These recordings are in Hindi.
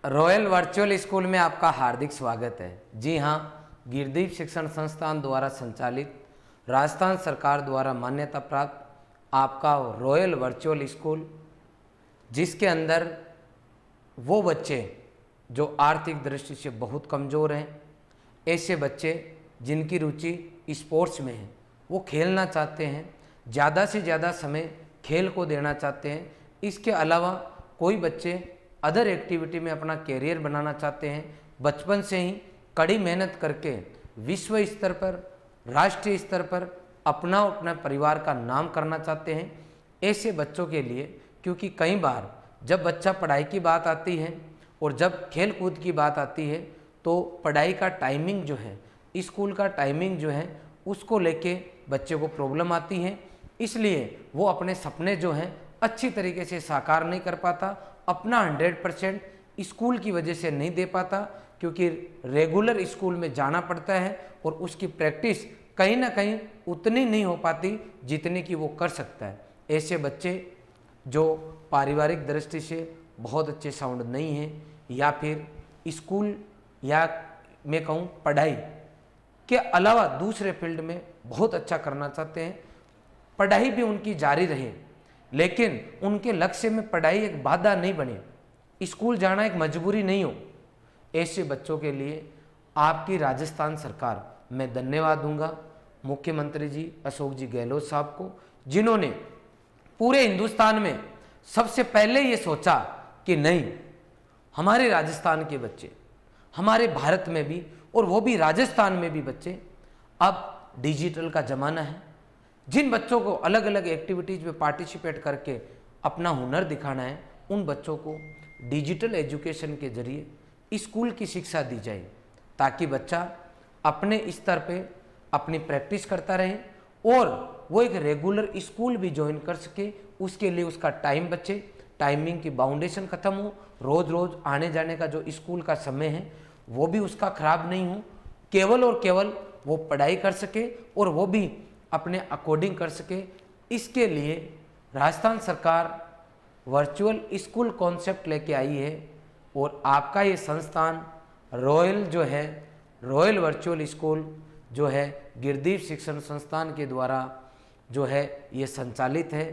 रॉयल वर्चुअल स्कूल में आपका हार्दिक स्वागत है। जी हाँ, गिरदीप शिक्षण संस्थान द्वारा संचालित, राजस्थान सरकार द्वारा मान्यता प्राप्त आपका रॉयल वर्चुअल स्कूल, जिसके अंदर वो बच्चे जो आर्थिक दृष्टि से बहुत कमज़ोर हैं, ऐसे बच्चे जिनकी रुचि स्पोर्ट्स में है, वो खेलना चाहते हैं, ज़्यादा से ज़्यादा समय खेल को देना चाहते हैं। इसके अलावा कोई बच्चे अदर एक्टिविटी में अपना कैरियर बनाना चाहते हैं, बचपन से ही कड़ी मेहनत करके विश्व स्तर पर, राष्ट्रीय स्तर पर अपना परिवार का नाम करना चाहते हैं। ऐसे बच्चों के लिए, क्योंकि कई बार जब बच्चा पढ़ाई की बात आती है और जब खेल कूद की बात आती है तो पढ़ाई का टाइमिंग जो है, स्कूल का टाइमिंग जो है, उसको लेके बच्चे को प्रॉब्लम आती है। इसलिए वो अपने सपने जो हैं अच्छी तरीके से साकार नहीं कर पाता, अपना 100% स्कूल की वजह से नहीं दे पाता, क्योंकि रेगुलर स्कूल में जाना पड़ता है और उसकी प्रैक्टिस कहीं ना कहीं उतनी नहीं हो पाती जितनी कि वो कर सकता है। ऐसे बच्चे जो पारिवारिक दृष्टि से बहुत अच्छे साउंड नहीं हैं, या फिर स्कूल या मैं कहूँ पढ़ाई के अलावा दूसरे फील्ड में बहुत अच्छा करना चाहते हैं, पढ़ाई भी उनकी जारी रहे, लेकिन उनके लक्ष्य में पढ़ाई एक बाधा नहीं बने, स्कूल जाना एक मजबूरी नहीं हो, ऐसे बच्चों के लिए आपकी राजस्थान सरकार, मैं धन्यवाद दूंगा मुख्यमंत्री जी अशोक जी गहलोत साहब को, जिन्होंने पूरे हिंदुस्तान में सबसे पहले ये सोचा कि नहीं, हमारे राजस्थान के बच्चे, हमारे भारत में भी और वो भी राजस्थान में भी बच्चे, अब डिजिटल का ज़माना है। जिन बच्चों को अलग अलग एक्टिविटीज़ में पार्टिसिपेट करके अपना हुनर दिखाना है, उन बच्चों को डिजिटल एजुकेशन के जरिए स्कूल की शिक्षा दी जाए, ताकि बच्चा अपने स्तर पे अपनी प्रैक्टिस करता रहे और वो एक रेगुलर स्कूल भी ज्वाइन कर सके। उसके लिए उसका टाइम बचे, टाइमिंग की बाउंडेशन ख़त्म हो, रोज़ रोज़ आने जाने का जो स्कूल का समय है वो भी उसका ख़राब नहीं हो, केवल और केवल वो पढ़ाई कर सके और वो भी अपने अकॉर्डिंग कर सके। इसके लिए राजस्थान सरकार वर्चुअल स्कूल कॉन्सेप्ट लेके आई है और आपका ये संस्थान रॉयल जो है, रॉयल वर्चुअल स्कूल जो है गिरदीप शिक्षण संस्थान के द्वारा जो है ये संचालित है।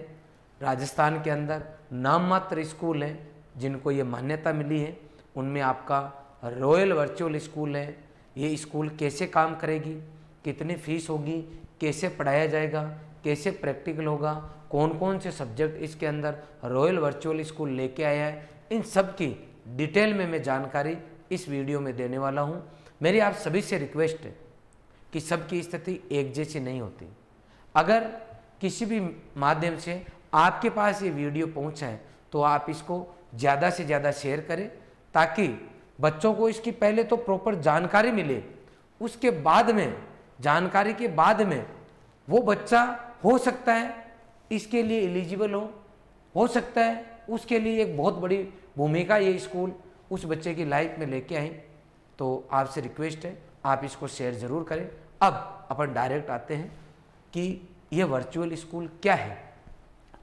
राजस्थान के अंदर नाम मात्र स्कूल हैं जिनको ये मान्यता मिली है, उनमें आपका रॉयल वर्चुअल स्कूल है। ये स्कूल कैसे काम करेगी, कितनी फीस होगी, कैसे पढ़ाया जाएगा, कैसे प्रैक्टिकल होगा, कौन कौन से सब्जेक्ट इसके अंदर रॉयल वर्चुअल स्कूल लेके आया है, इन सब की डिटेल में मैं जानकारी इस वीडियो में देने वाला हूँ। मेरी आप सभी से रिक्वेस्ट है कि सबकी स्थिति एक जैसी नहीं होती। अगर किसी भी माध्यम से आपके पास ये वीडियो पहुँचा है तो आप इसको ज़्यादा से ज़्यादा शेयर करें, ताकि बच्चों को इसकी पहले तो प्रॉपर जानकारी मिले, उसके बाद में जानकारी के बाद में वो बच्चा हो सकता है इसके लिए एलिजिबल हो सकता है उसके लिए एक बहुत बड़ी भूमिका ये स्कूल उस बच्चे की लाइफ में लेके आए। तो आपसे रिक्वेस्ट है आप इसको शेयर ज़रूर करें। अब अपन डायरेक्ट आते हैं कि ये वर्चुअल स्कूल क्या है।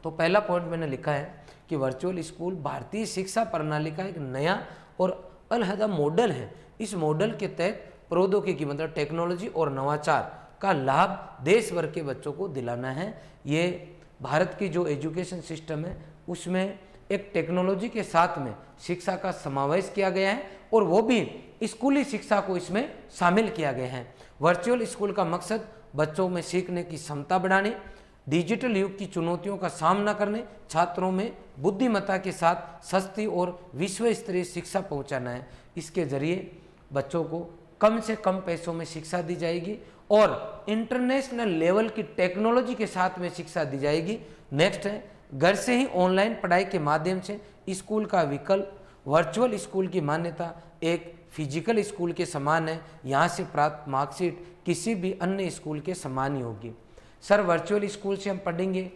तो पहला पॉइंट मैंने लिखा है कि वर्चुअल स्कूल भारतीय शिक्षा प्रणाली का एक नया और अलहदा मॉडल है। इस मॉडल के तहत प्रौद्योगिकी मतलब टेक्नोलॉजी और नवाचार का लाभ देश भर के बच्चों को दिलाना है। ये भारत की जो एजुकेशन सिस्टम है उसमें एक टेक्नोलॉजी के साथ में शिक्षा का समावेश किया गया है और वो भी स्कूली शिक्षा को इसमें शामिल किया गया है। वर्चुअल स्कूल का मकसद बच्चों में सीखने की क्षमता बढ़ाने, डिजिटल युग की चुनौतियों का सामना करने, छात्रों में बुद्धिमत्ता के साथ सस्ती और विश्व स्तरीय शिक्षा पहुंचाना है। इसके जरिए बच्चों को कम से कम पैसों में शिक्षा दी जाएगी और इंटरनेशनल लेवल की टेक्नोलॉजी के साथ में शिक्षा दी जाएगी। नेक्स्ट है, घर से ही ऑनलाइन पढ़ाई के माध्यम से स्कूल का विकल्प। वर्चुअल स्कूल की मान्यता एक फिजिकल स्कूल के समान है, यहाँ से प्राप्त मार्कशीट किसी भी अन्य स्कूल के समान ही होगी। सर वर्चुअल स्कूल से हम पढ़ेंगे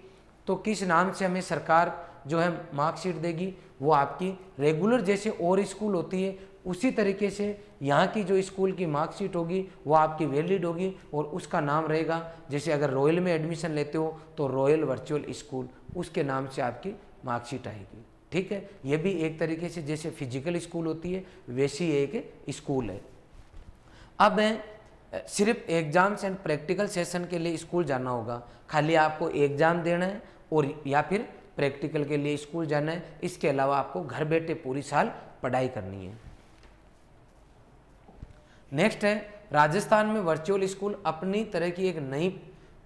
तो किस नाम से हमें सरकार जो है मार्कशीट देगी? वो आपकी रेगुलर जैसे और स्कूल होती है उसी तरीके से यहाँ की जो स्कूल की मार्कशीट होगी वो आपकी वैलिड होगी और उसका नाम रहेगा। जैसे अगर रॉयल में एडमिशन लेते हो तो रॉयल वर्चुअल स्कूल, उसके नाम से आपकी मार्कशीट आएगी। ठीक है, ये भी एक तरीके से जैसे फिजिकल स्कूल होती है वैसी एक स्कूल है। अब सिर्फ एग्जाम्स एंड प्रैक्टिकल सेशन के लिए स्कूल जाना होगा, खाली आपको एग्जाम देना है और या फिर प्रैक्टिकल के लिए स्कूल जाना है, इसके अलावा आपको घर बैठे पूरी साल पढ़ाई करनी है। नेक्स्ट है राजस्थान में वर्चुअल स्कूल अपनी तरह की एक नई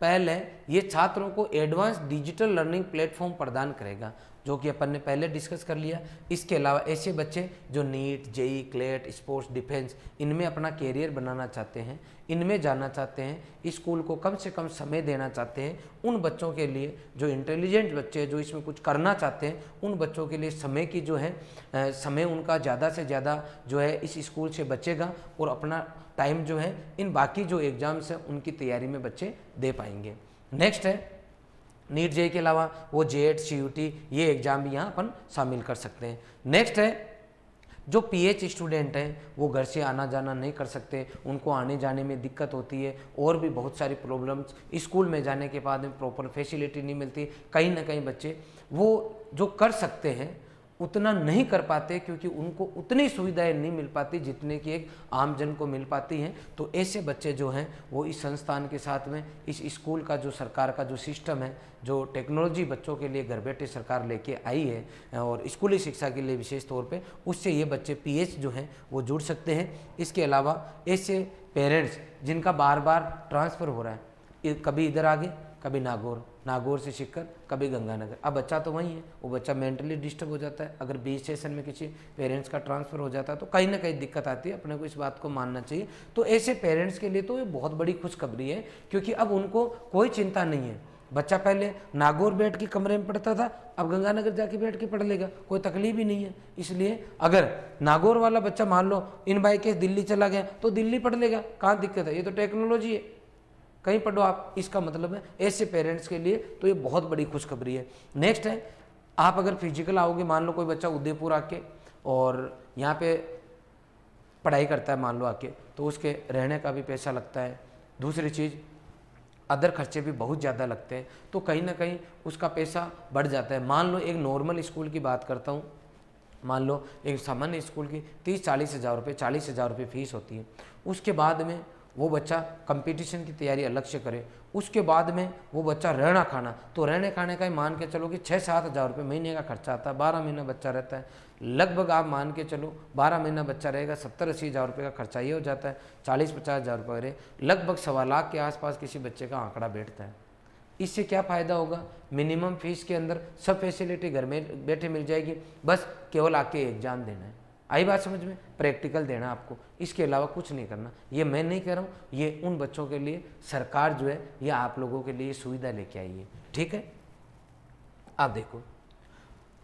पहल है। ये छात्रों को एडवांस डिजिटल लर्निंग प्लेटफॉर्म प्रदान करेगा, जो कि अपन ने पहले डिस्कस कर लिया। इसके अलावा ऐसे बच्चे जो NEET, JEE, CLAT, sports, defence इनमें अपना कैरियर बनाना चाहते हैं, इनमें जाना चाहते हैं, स्कूल को कम से कम समय देना चाहते हैं, उन बच्चों के लिए जो इंटेलिजेंट बच्चे हैं, जो इसमें कुछ करना चाहते हैं, उन बच्चों के लिए समय की जो है समय उनका ज़्यादा से ज़्यादा जो है इस स्कूल से बचेगा और अपना टाइम जो है इन बाकी जो एग्ज़ाम्स हैं उनकी तैयारी में बच्चे दे पाएंगे। नेक्स्ट है नीट जेई के अलावा वो जेट, सीयूटी ये एग्ज़ाम भी यहाँ अपन शामिल कर सकते हैं। नेक्स्ट है जो पीएच स्टूडेंट हैं वो घर से आना जाना नहीं कर सकते, उनको आने जाने में दिक्कत होती है और भी बहुत सारी प्रॉब्लम्स, स्कूल में जाने के बाद में प्रॉपर फैसिलिटी नहीं मिलती, कहीं ना कहीं बच्चे वो जो कर सकते हैं उतना नहीं कर पाते क्योंकि उनको उतनी सुविधाएं नहीं मिल पाती जितने कि एक आम जन को मिल पाती हैं। तो ऐसे बच्चे जो हैं वो इस संस्थान के साथ में इस स्कूल का जो सरकार का जो सिस्टम है, जो टेक्नोलॉजी बच्चों के लिए घर बैठे सरकार लेके आई है और स्कूली शिक्षा के लिए विशेष तौर पे, उससे ये बच्चे पीएच जो हैं वो जुड़ सकते हैं। इसके अलावा ऐसे पेरेंट्स जिनका बार बार ट्रांसफ़र हो रहा है, कभी इधर आगे कभी नागौर से शिक्कर, कभी गंगानगर, अब बच्चा तो वहीं है, वो बच्चा मेंटली डिस्टर्ब हो जाता है। अगर बीच सेशन में किसी पेरेंट्स का ट्रांसफ़र हो जाता है तो कहीं ना कहीं दिक्कत आती है, अपने को इस बात को मानना चाहिए। तो ऐसे पेरेंट्स के लिए तो ये बहुत बड़ी खुशखबरी है क्योंकि अब उनको कोई चिंता नहीं है। बच्चा पहले नागौर बैठ के कमरे में पढ़ता था, अब गंगानगर जाके बैठ के पढ़ लेगा, कोई तकलीफ ही नहीं है। इसलिए अगर नागौर वाला बच्चा मान लो इन बाई केस दिल्ली चला गया तो दिल्ली पढ़ लेगा, कहाँ दिक्कत है, ये तो टेक्नोलॉजी है, कहीं पढ़ो आप। इसका मतलब है ऐसे पेरेंट्स के लिए तो ये बहुत बड़ी खुशखबरी है। नेक्स्ट है आप अगर फिजिकल आओगे, मान लो कोई बच्चा उदयपुर आके और यहाँ पे पढ़ाई करता है मान लो आके, तो उसके रहने का भी पैसा लगता है, दूसरी चीज़ अदर खर्चे भी बहुत ज़्यादा लगते हैं, तो कहीं ना कहीं उसका पैसा बढ़ जाता है। मान लो एक नॉर्मल स्कूल की बात करता हूँ, मान लो एक सामान्य स्कूल की 30-40 हज़ार रुपये, 40 हज़ार रुपये फीस होती है। उसके बाद में वो बच्चा कंपटीशन की तैयारी अलग से करे, उसके बाद में वो बच्चा रहना खाना, तो रहने खाने का ही मान के चलो कि 6-7 हज़ार रुपये महीने का खर्चा आता है, 12 महीना बच्चा रहता है, लगभग आप मान के चलो 12 महीना बच्चा रहेगा, 70-80 हज़ार रुपये का खर्चा ये हो जाता है, 40-50 हज़ार रुपये रहे, लगभग 1.25 लाख के आसपास किसी बच्चे का आंकड़ा बैठता है। इससे क्या फ़ायदा होगा, मिनिमम फीस के अंदर सब फैसिलिटी घर में बैठे मिल जाएगी, बस केवल आके एग्ज़ाम देना है। आई बात समझ में, प्रैक्टिकल देना आपको, इसके अलावा कुछ नहीं करना। ये मैं नहीं कह रहा हूँ, ये उन बच्चों के लिए सरकार जो है ये आप लोगों के लिए सुविधा लेके आई है। ठीक है, आप देखो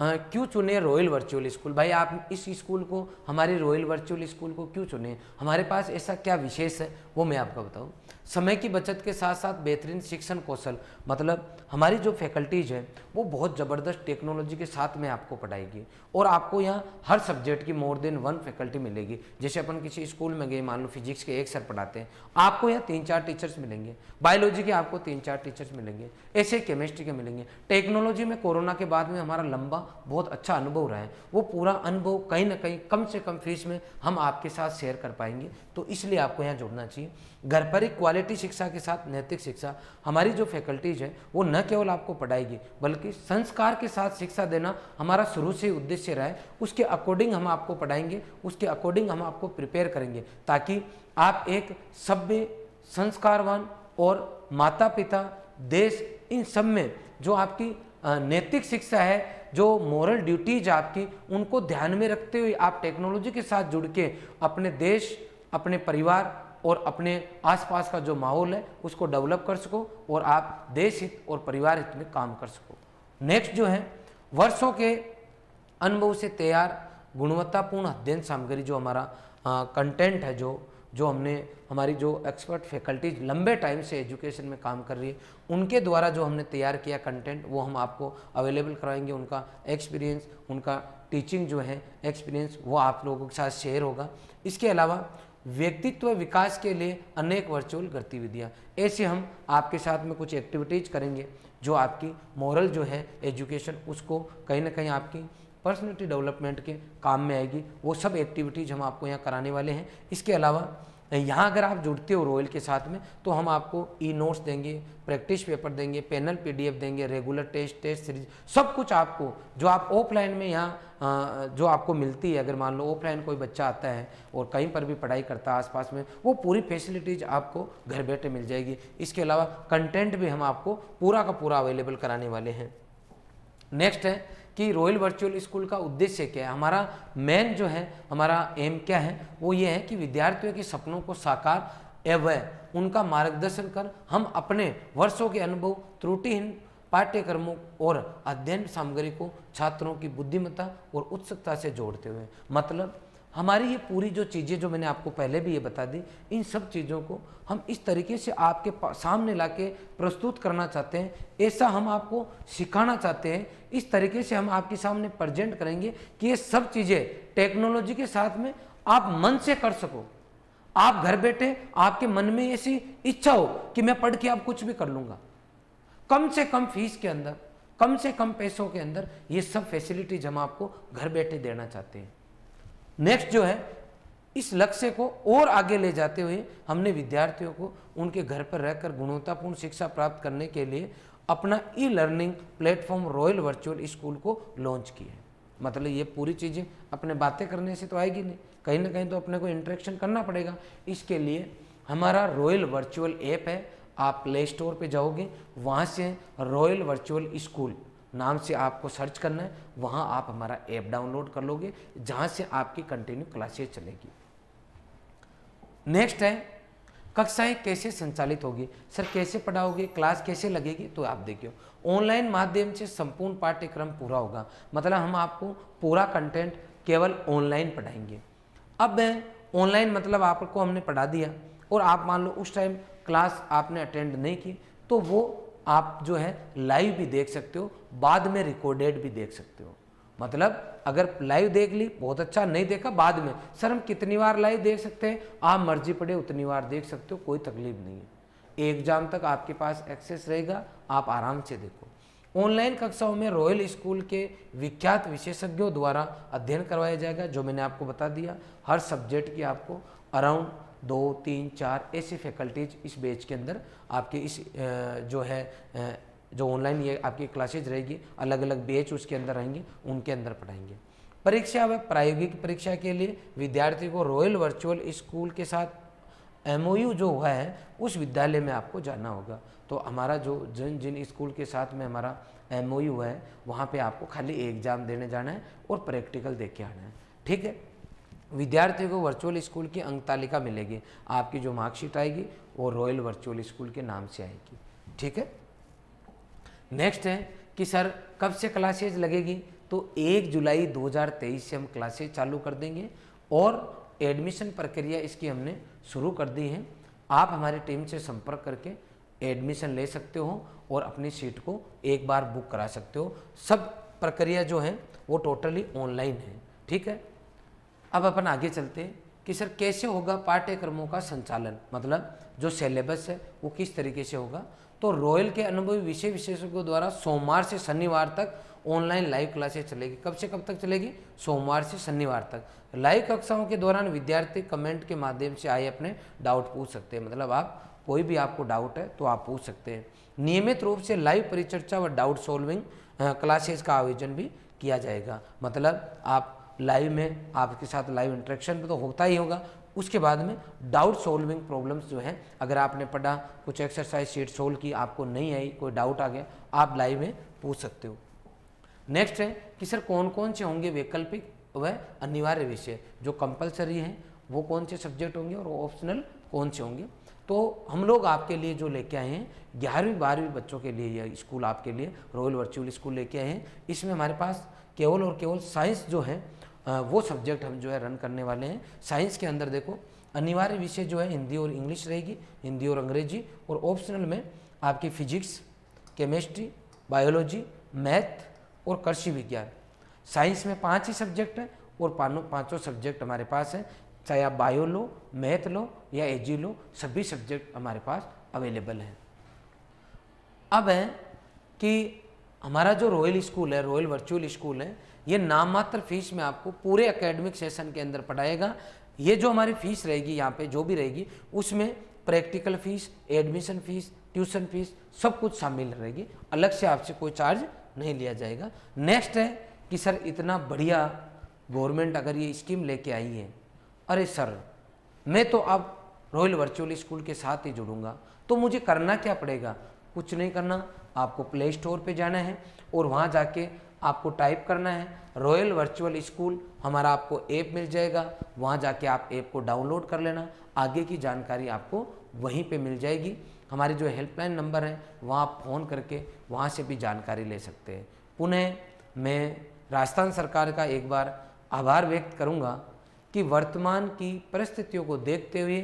क्यों चुने रॉयल वर्चुअल स्कूल। भाई आप इस स्कूल को, हमारे रॉयल वर्चुअल स्कूल को क्यों चुने, हमारे पास ऐसा क्या विशेष है वो मैं आपको बताऊं। समय की बचत के साथ साथ बेहतरीन शिक्षण कौशल, मतलब हमारी जो फैकल्टीज़ है वो बहुत ज़बरदस्त टेक्नोलॉजी के साथ में आपको पढ़ाएगी और आपको यहाँ हर सब्जेक्ट की मोर देन 1 फैकल्टी मिलेगी। जैसे अपन किसी स्कूल में गए, मान लो फिजिक्स के एक सर पढ़ाते हैं, आपको यहाँ 3-4 टीचर्स मिलेंगे, बायोलॉजी के आपको 3-4 टीचर्स मिलेंगे, ऐसे केमिस्ट्री के मिलेंगे। टेक्नोलॉजी में कोरोना के बाद में हमारा लंबा बहुत अच्छा अनुभव रहा है, वो पूरा अनुभव कहीं ना कहीं कम से कम फीस में हम आपके साथ शेयर कर पाएंगे, तो इसलिए आपको यहाँ जुड़ना चाहिए। घर पर ही क्वालिटी शिक्षा के साथ नैतिक शिक्षा, हमारी जो फैकल्टीज है वो न केवल आपको पढ़ाएगी बल्कि संस्कार के साथ शिक्षा देना हमारा शुरू से उद्देश्य रहा है। उसके अकॉर्डिंग हम आपको पढ़ाएंगे, उसके अकॉर्डिंग हम आपको प्रिपेयर करेंगे ताकि आप एक सभ्य, संस्कारवान और माता पिता, देश, इन सब में जो आपकी नैतिक शिक्षा है, जो मोरल ड्यूटीज आपकी, उनको ध्यान में रखते हुए आप टेक्नोलॉजी के साथ जुड़ के अपने देश, अपने परिवार और अपने आसपास का जो माहौल है उसको डेवलप कर सको और आप देश हित और परिवार हित में काम कर सको। नेक्स्ट जो है वर्षों के अनुभव से तैयार गुणवत्तापूर्ण अध्ययन सामग्री, जो हमारा कंटेंट है, जो हमने हमारी जो एक्सपर्ट फैकल्टीज लंबे टाइम से एजुकेशन में काम कर रही है उनके द्वारा जो हमने तैयार किया कंटेंट, वो हम आपको अवेलेबल कराएंगे। उनका एक्सपीरियंस, उनका टीचिंग जो है एक्सपीरियंस, वो आप लोगों के साथ शेयर होगा। इसके अलावा व्यक्तित्व विकास के लिए अनेक वर्चुअल गतिविधियाँ, ऐसे हम आपके साथ में कुछ एक्टिविटीज़ करेंगे जो आपकी मोरल जो है एजुकेशन, उसको कहीं ना कहीं आपकी पर्सनैलिटी डेवलपमेंट के काम में आएगी। वो सब एक्टिविटीज़ हम आपको यहाँ कराने वाले हैं। इसके अलावा यहाँ अगर आप जुड़ते हो रॉयल के साथ में तो हम आपको ई नोट्स देंगे, प्रैक्टिस पेपर देंगे, पैनल पीडीएफ देंगे, रेगुलर टेस्ट सीरीज, सब कुछ आपको जो आप ऑफलाइन में यहाँ जो आपको मिलती है। अगर मान लो ऑफलाइन कोई बच्चा आता है और कहीं पर भी पढ़ाई करता है आसपास में, वो पूरी फैसिलिटीज़ आपको घर बैठे मिल जाएगी। इसके अलावा कंटेंट भी हम आपको पूरा का पूरा अवेलेबल कराने वाले हैं। नेक्स्ट है कि रॉयल वर्चुअल स्कूल का उद्देश्य क्या है। हमारा मेन जो है, हमारा एम क्या है, वो ये है कि विद्यार्थियों के सपनों को साकार एवं उनका मार्गदर्शन कर हम अपने वर्षों के अनुभव, त्रुटिहीन पाठ्यक्रमों और अध्ययन सामग्री को छात्रों की बुद्धिमत्ता और उत्सुकता से जोड़ते हुए, मतलब हमारी ये पूरी जो चीज़ें जो मैंने आपको पहले भी ये बता दी, इन सब चीज़ों को हम इस तरीके से आपके सामने लाके प्रस्तुत करना चाहते हैं, ऐसा हम आपको सिखाना चाहते हैं। इस तरीके से हम आपके सामने प्रेजेंट करेंगे कि ये सब चीज़ें टेक्नोलॉजी के साथ में आप मन से कर सको। आप घर बैठे आपके मन में ऐसी इच्छा हो कि मैं पढ़ के आप कुछ भी कर लूँगा, कम से कम फीस के अंदर, कम से कम पैसों के अंदर, ये सब फैसिलिटीज हम आपको घर बैठे देना चाहते हैं। नेक्स्ट जो है, इस लक्ष्य को और आगे ले जाते हुए हमने विद्यार्थियों को उनके घर पर रहकर गुणवत्तापूर्ण शिक्षा प्राप्त करने के लिए अपना e learning platform royal virtual school को लॉन्च किया है। मतलब ये पूरी चीज़ें अपने बातें करने से तो आएगी नहीं, कहीं ना कहीं तो अपने को इंटरेक्शन करना पड़ेगा। इसके लिए हमारा रॉयल वर्चुअल ऐप है, आप प्ले स्टोर पे जाओगे, वहाँ से रॉयल वर्चुअल स्कूल नाम से आपको सर्च करना है, वहाँ आप हमारा ऐप डाउनलोड कर लोगे, जहाँ से आपकी कंटिन्यू क्लासेज चलेगी। नेक्स्ट है, कक्षाएं कैसे संचालित होगी। सर कैसे पढ़ाओगे, क्लास कैसे लगेगी, तो आप देखिए ऑनलाइन माध्यम से संपूर्ण पाठ्यक्रम पूरा होगा। मतलब हम आपको पूरा कंटेंट केवल ऑनलाइन पढ़ाएंगे। अब ऑनलाइन मतलब आपको हमने पढ़ा दिया और आप मान लो उस टाइम क्लास आपने अटेंड नहीं की, तो वो आप जो है लाइव भी देख सकते हो, बाद में रिकॉर्डेड भी देख सकते हो। मतलब अगर लाइव देख ली बहुत अच्छा, नहीं देखा बाद में, सर हम कितनी बार लाइव देख सकते हैं, आप मर्जी पड़े उतनी बार देख सकते हो, कोई तकलीफ नहीं है। एग्जाम तक आपके पास एक्सेस रहेगा, आप आराम से देखो। ऑनलाइन कक्षाओं में रॉयल स्कूल के विख्यात विशेषज्ञों द्वारा अध्ययन करवाया जाएगा, जो मैंने आपको बता दिया। हर सब्जेक्ट की आपको अराउंड 2, 3, 4 ऐसी फैकल्टीज इस बैच के अंदर आपके इस जो है जो ऑनलाइन ये आपकी क्लासेज रहेगी, अलग अलग बैच उसके अंदर रहेंगे, उनके अंदर पढ़ाएंगे। परीक्षा व प्रायोगिक परीक्षा के लिए विद्यार्थी को रॉयल वर्चुअल स्कूल के साथ MOU जो हुआ है उस विद्यालय में आपको जाना होगा। तो हमारा जो जिन स्कूल के साथ में हमारा MOU हुआ है, वहाँ पे आपको खाली एग्जाम देने जाना है और प्रैक्टिकल दे के आना है, ठीक है। विद्यार्थियों को वर्चुअल स्कूल की अंक तालिका मिलेगी, आपकी जो मार्कशीट आएगी वो रॉयल वर्चुअल स्कूल के नाम से आएगी, ठीक है। नेक्स्ट है कि सर कब से क्लासेज लगेगी, तो 1 जुलाई 2023 से हम क्लासेज चालू कर देंगे और एडमिशन प्रक्रिया इसकी हमने शुरू कर दी है। आप हमारी टीम से संपर्क करके एडमिशन ले सकते हो और अपनी सीट को एक बार बुक करा सकते हो। सब प्रक्रिया जो है वो टोटली ऑनलाइन है, ठीक है। अब अपन आगे चलते हैं कि सर कैसे होगा पाठ्यक्रमों का संचालन, मतलब जो सिलेबस है वो किस तरीके से होगा। तो रॉयल के अनुभवी विषय विशेषज्ञों द्वारा सोमवार से शनिवार तक ऑनलाइन लाइव क्लासेस चलेगी। कब से कब तक चलेगी, सोमवार से शनिवार तक। लाइव कक्षाओं के दौरान विद्यार्थी कमेंट के माध्यम से आए अपने डाउट पूछ सकते हैं, मतलब आप कोई भी आपको डाउट है तो आप पूछ सकते हैं। नियमित रूप से लाइव परिचर्चा व डाउट सॉल्विंग क्लासेस का आयोजन भी किया जाएगा। मतलब आप लाइव में आपके साथ लाइव इंटरेक्शन तो होता ही होगा, उसके बाद में डाउट सॉल्विंग प्रॉब्लम्स जो है, अगर आपने पढ़ा कुछ एक्सरसाइज शीट सोल्व की, आपको नहीं आई, कोई डाउट आ गया, आप लाइव में पूछ सकते हो। नेक्स्ट है कि सर कौन कौन से होंगे वैकल्पिक व अनिवार्य विषय, जो कंपलसरी हैं वो कौन से सब्जेक्ट होंगे और ऑप्शनल कौन से होंगे। तो हम लोग आपके लिए जो लेके आए हैं 11वीं 12वीं बच्चों के लिए यह स्कूल आपके लिए रॉयल वर्चुअल स्कूल लेके आए हैं। इसमें हमारे पास केवल और केवल साइंस जो है वो सब्जेक्ट हम जो है रन करने वाले हैं। साइंस के अंदर देखो अनिवार्य विषय जो है हिंदी और इंग्लिश रहेगी, हिंदी और अंग्रेजी, और ऑप्शनल में आपकी फिजिक्स, केमिस्ट्री, बायोलॉजी, मैथ और कृषि विज्ञान। साइंस में 5 ही सब्जेक्ट हैं और पाँचों सब्जेक्ट हमारे पास हैं, चाहे आप बायो लो, मैथ लो या एजी लो, सभी सब्जेक्ट हमारे पास अवेलेबल हैं। अब है कि हमारा जो रॉयल स्कूल है, रॉयल वर्चुअल स्कूल है, ये नाम मात्र फीस में आपको पूरे एकेडमिक सेशन के अंदर पढ़ाएगा। ये जो हमारी फीस रहेगी यहाँ पे जो भी रहेगी, उसमें practical fees, admission fees, tuition fees सब कुछ शामिल रहेगी। अलग से आपसे कोई चार्ज नहीं लिया जाएगा। नेक्स्ट है कि सर इतना बढ़िया गवर्नमेंट अगर ये स्कीम लेके आई है, अरे सर मैं तो अब रॉयल वर्चुअल स्कूल के साथ ही जुड़ूंगा, तो मुझे करना क्या पड़ेगा? कुछ नहीं करना, आपको प्ले स्टोर पे जाना है और वहाँ जाके आपको टाइप करना है रॉयल वर्चुअल स्कूल, हमारा आपको ऐप मिल जाएगा। वहाँ जाके आप ऐप को डाउनलोड कर लेना, आगे की जानकारी आपको वहीं पे मिल जाएगी। हमारी जो हेल्पलाइन नंबर है वहाँ आप फ़ोन करके वहाँ से भी जानकारी ले सकते हैं। पुनः मैं राजस्थान सरकार का एक बार आभार व्यक्त करूँगा कि वर्तमान की परिस्थितियों को देखते हुए,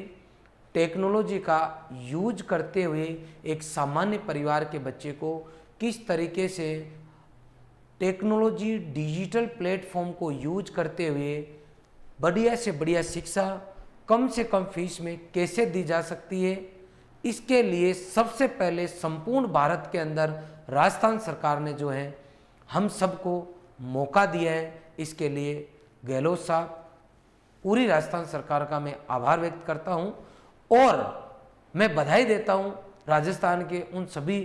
टेक्नोलॉजी का यूज करते हुए एक सामान्य परिवार के बच्चे को किस तरीके से टेक्नोलॉजी डिजिटल प्लेटफॉर्म को यूज करते हुए बढ़िया से बढ़िया शिक्षा कम से कम फीस में कैसे दी जा सकती है, इसके लिए सबसे पहले संपूर्ण भारत के अंदर राजस्थान सरकार ने जो है हम सबको मौका दिया है। इसके लिए गहलोत साहब, पूरी राजस्थान सरकार का मैं आभार व्यक्त करता हूं और मैं बधाई देता हूं राजस्थान के उन सभी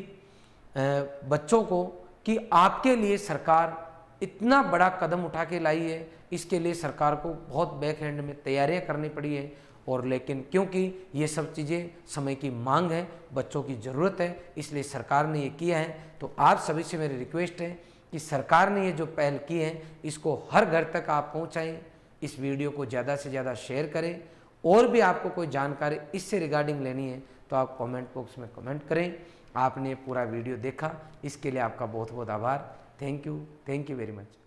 बच्चों को कि आपके लिए सरकार इतना बड़ा कदम उठा के लाई है। इसके लिए सरकार को बहुत बैक हैंड में तैयारियां करनी पड़ी है, और लेकिन क्योंकि ये सब चीज़ें समय की मांग है, बच्चों की ज़रूरत है, इसलिए सरकार ने ये किया है। तो आप सभी से मेरी रिक्वेस्ट है कि सरकार ने ये जो पहल की है इसको हर घर तक आप पहुँचाएँ, इस वीडियो को ज़्यादा से ज़्यादा शेयर करें। और भी आपको कोई जानकारी इससे रिगार्डिंग लेनी है तो आप कमेंट बॉक्स में कमेंट करें। आपने पूरा वीडियो देखा, इसके लिए आपका बहुत बहुत आभार। Thank you very much.